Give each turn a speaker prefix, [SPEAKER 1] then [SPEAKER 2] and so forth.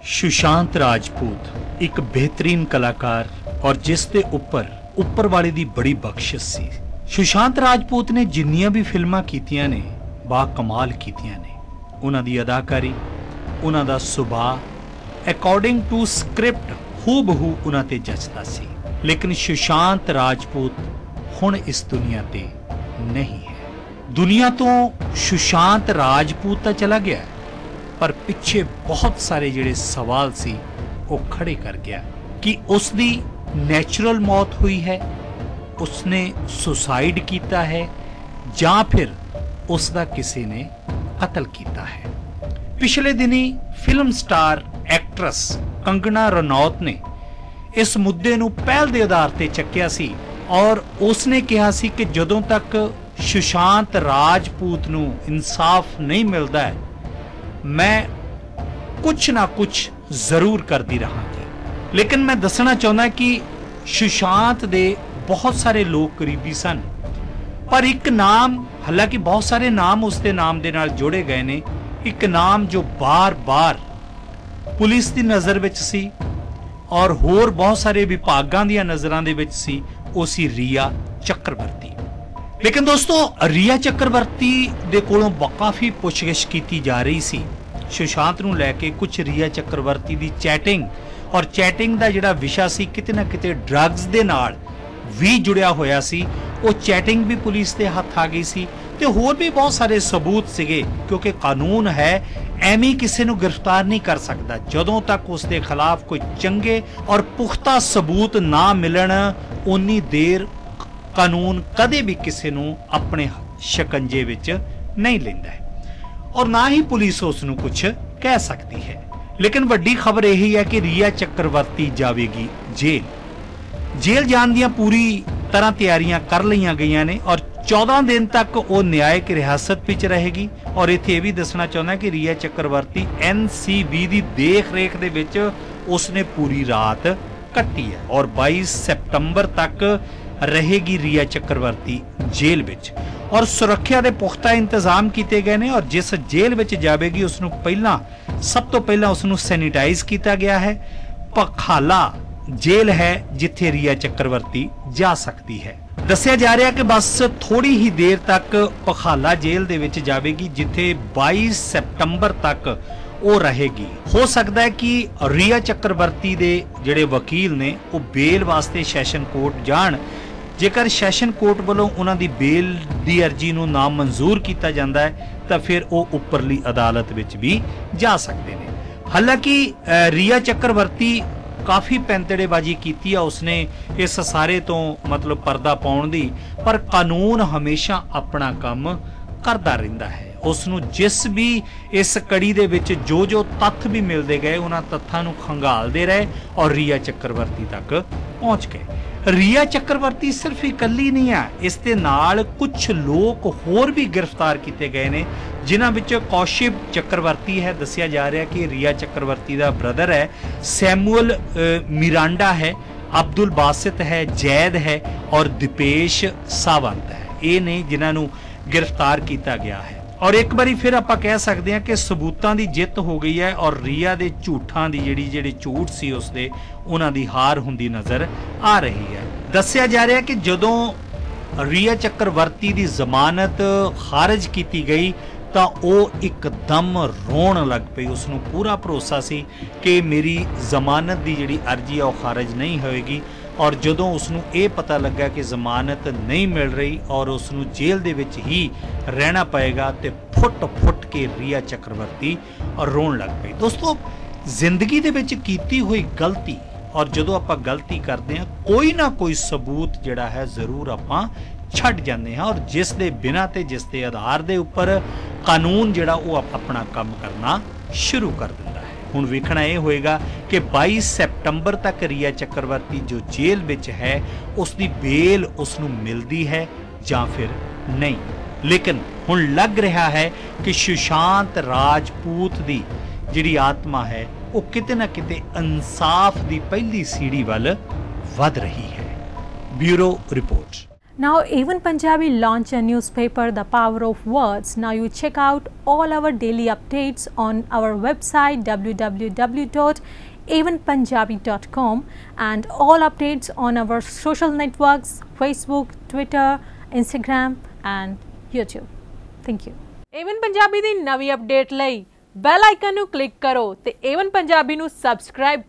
[SPEAKER 1] सुशांत राजपूत एक बेहतरीन कलाकार और जिसके उपर वाले दी बड़ी बख्शिश सी। सुशांत राजपूत ने जिन्नियां भी फिल्मां कीतियां ने बा कमाल कीतियां ने। उन्हां दी अदाकारी, उन्हां दा सुभाव अकॉर्डिंग टू स्क्रिप्ट हूबहू उन्हां ते जचदा सी। लेकिन सुशांत राजपूत हुण इस दुनिया ते नहीं है। दुनिया तो सुशांत राजपूत तो चला गया, पर पिछे बहुत सारे जिहड़े सवाल सी वो खड़े कर गया कि उसकी नैचुरल मौत हुई है, उसने सुसाइड किया है, या फिर उसका किसी ने कत्ल किया है। पिछले दिनी film star actress Kangana Ranaut ने इस मुद्दे नूं पहल दे आधार ते चक्किया सी और उसने कहा सी कि जदों तक सुशांत राजपूत नूं इंसाफ नहीं मिलता है, मैं कुछ ना कुछ जरूर करती रहांगी। लेकिन मैं दसना चाहना कि सुशांत दे बहुत सारे लोग करीबी सन, पर एक नाम, हालांकि बहुत सारे नाम उसके नाम दे नाल जोड़े गए ने, एक नाम जो बार बार पुलिस की नज़र विच सी और होर बहुत सारे विभागां दी नज़रां दे विच सी, वो सी रिया चक्रवर्ती। लेकिन दोस्तों, रिया चक्रवर्ती दे कोलों काफी पुछगिछ की जा रही सी सुशांत नूं लैके। कुछ रिया चक्रवर्ती दी चैटिंग और चैटिंग दा जिहड़ा विशा सी किते ना किते ड्रग्स दे नाल भी जुड़िया होया सी, वो चैटिंग भी पुलिस के हथ आ गई सी ते होर भी बहुत सारे सबूत सिगे, क्योंकि कानून है एवं किसी नूं गिरफ्तार नहीं कर सकता जदों तक उसके खिलाफ कोई चंगे और पुख्ता सबूत ना मिलन, उन्नी देर कानून कदे भी किसी नूं अपने शिकंजे विच नहीं लैंदा है और ना ही पुलिस उसनूं कुछ कह सकती है। लेकिन वड्डी खबर यही है कि रिया चक्रवर्ती जावेगी जेल जान दियां पूरी तरह तैयारियां कर लईयां गईयां ने और 14 दिन तक वो न्यायिक रियासत विच रहेगी। और इत्थे यह भी दसना चाहुंदा कि रिया चक्रवर्ती NCB दी देख रेख दे विच उसने पूरी रात कट्टी है और 22 सितंबर तक रहेगी रिया चक्रवर्ती जेल विच। और सुरक्षा के पुख्ता इंतजाम किए गए हैं और जिस जेल विच जावेगी उसनूं सब तो पहला उसनूं सैनिटाइज किया गया है। पखाला जेल है जिथे रिया चक्रवर्ती जा सकती है। दस्सिया जा रहा कि बस थोड़ी ही देर तक पखाला जेल दे विच जावेगी जिथे 22 सितंबर तक वो रहेगी। हो सकता है कि रिया चक्रवर्ती दे जिहड़े वकील ने वो बेल वास्ते सैशन कोर्ट जाण। जेकर सैशन कोर्ट वालों उन्हां दी बेल दी अर्जी नूं ना मंजूर किया जाता है तो फिर वो उपरली अदालत विच भी जा सकते हैं। हालांकि रिया चक्रवर्ती काफ़ी पैंतड़ेबाजी की है उसने इस सारे तो मतलब पर्दा पाउण दी, पर कानून हमेशा अपना काम करता रहिंदा है। उसनूं जिस भी इस कड़ी दे विच जो जो तत्थ भी मिलते गए उन्हां तत्थां नूं खंगालदे रहे और रिया चक्रवर्ती तक पहुंच गए। रिया चक्रवर्ती सिर्फ इकल्ली नहीं है, इसके नाल कुछ लोग होर भी गिरफ्तार किए गए ने, जिन्हां विच कौशिक चक्रवर्ती है, दस्सिया जा रहा कि रिया चक्रवर्ती का ब्रदर है, सैमुअल मिरांडा है, अब्दुल बासित है, जैद है और दीपेश सावंत है। ये ने जिन्होंने गिरफ्तार किया गया है। और एक बारी फिर आप कह सकते हैं कि सबूतों की जित हो गई है और रिया के झूठां की जिहड़ी झूठ सी उसदे उन्हां दी हार हुंदी नज़र आ रही है। दस्सिया जा रहा कि जदों रिया चक्रवर्ती की जमानत खारिज की गई तो वह एकदम रोण लग पई। उसनूं पूरा भरोसा सी कि मेरी जमानत की जिहड़ी अर्जी है वह खारिज नहीं होएगी। और जदों उसनूं ये पता लगा कि जमानत नहीं मिल रही और उसनूं जेल दे विच ही रहना पएगा तो फुट फुट के रिया चक्रवर्ती रोण लग पई। दोस्तों, जिंदगी दे विच कीती हुई गलती और जदों आपां गलती करते हैं कोई ना कोई सबूत जिहड़ा है जरूर आपां छड्ड जाते हैं और जिस दे बिना ते जिस दे आधार दे उपर कानून जिहड़ा वो अपना काम करना शुरू कर दिंदा है। हुण वेखना यह होएगा कि 22 सितंबर तक रिया चक्रवर्ती जो जेल विच है उसकी बेल उसनूं मिलती है या फिर नहीं। लेकिन हुण लग रहा है कि सुशांत राजपूत की जिहड़ी आत्मा है वो किते ना किते इंसाफ की पहली सीढ़ी वल वध रही है। Bureau report.
[SPEAKER 2] Now A1 Punjabi launched a newspaper, The Power of Words. Now you check out all our daily updates on our website www.a1punjabi.com and all updates on our social networks, Facebook, Twitter, Instagram and YouTube. Thank you. A1 Punjabi ਦੀ ਨਵੀਂ update ਲਈ bell icon ਨੂੰ click ਕਰੋ ਤੇ A1 Punjabi ਨੂੰ subscribe ਕਰੋ।